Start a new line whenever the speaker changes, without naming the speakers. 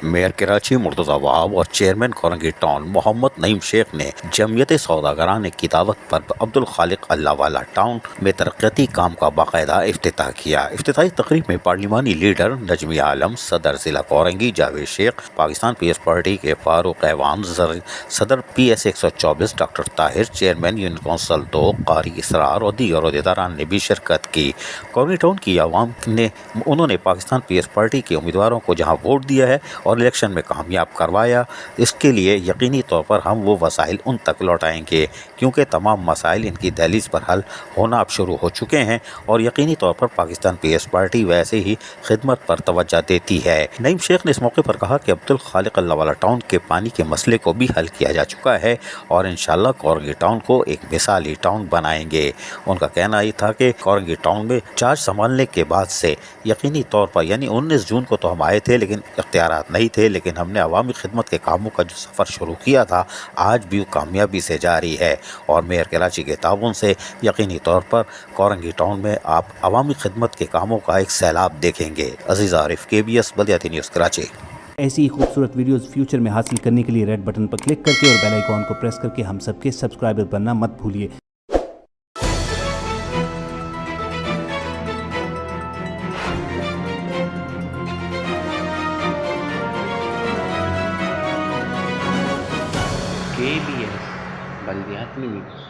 Mayor Karachi Murtaza وہاب اور chairman Korangi town محمد نعیم شیخ نے جمعیت سوداگران کی دعوت پر عبدالخالق اللہ والا ٹاؤن میں ترقیاتی کام کا باقاعدہ افتتاح کیا۔ افتتاحی تقریب میں پارلیمانی لیڈر نجمی عالم، صدر ضلع کورنگی جاوید شیخ، پاکستان پیپلز پارٹی کے فاروق ایوان، صدر PS 124 doctor Tahir, chairman union council 2 قاری اسرار اور دیگر عہدیداران نے بھی شرکت کی۔ کورنگی ٹاؤن کی عوام نے انہوں نے پاکستان پیپلز پارٹی کے امیدواروں کو جہاں ووٹ دیا ہے اور الیکشن میں کامیاب کروایا، اس کے لیے یقینی طور پر ہم وہ وسائل ان تک لوٹائیں گے، کیونکہ تمام مسائل ان کی دہلیز پر حل ہونا اب شروع ہو چکے ہیں اور یقینی طور پر پاکستان پیپلز پارٹی ویسے ہی خدمت پر توجہ دیتی ہے۔ نعیم شیخ نے اس موقع پر کہا کہ عبدالخالق اللہ والا ٹاؤن کے پانی کے مسئلے کو بھی حل کیا جا چکا ہے اور انشاءاللہ کورنگی ٹاؤن کو ایک مثالی ٹاؤن بنائیں گے۔ ان کا کہنا یہ تھا کہ کورنگی ٹاؤن میں چارج سنبھالنے کے بعد سے یقینی طور پر 19 جون کو تو ہم آئے تھے لیکن اختیارات نہیں تھے، لیکن ہم نے عوامی خدمت کے کاموں کا جو سفر شروع کیا تھا آج بھی کامیابی سے جاری ہے اور میئر کراچی کے تعاون سے یقینی طور پر کورنگی ٹاؤن میں آپ عوامی خدمت کے کاموں کا ایک سیلاب دیکھیں گے۔ عزیز عارف، KBS بلدیاتی نیوز کراچی۔
ایسی ہی خوبصورت ویڈیوز فیوچر میں حاصل کرنے کے لیے ریڈ بٹن پر کلک کر کے اور بیل آئیکن کو پریس کر کے ہم سب کے سبسکرائبر بننا مت بھولیے۔
KBS بلدیاتی نیوز۔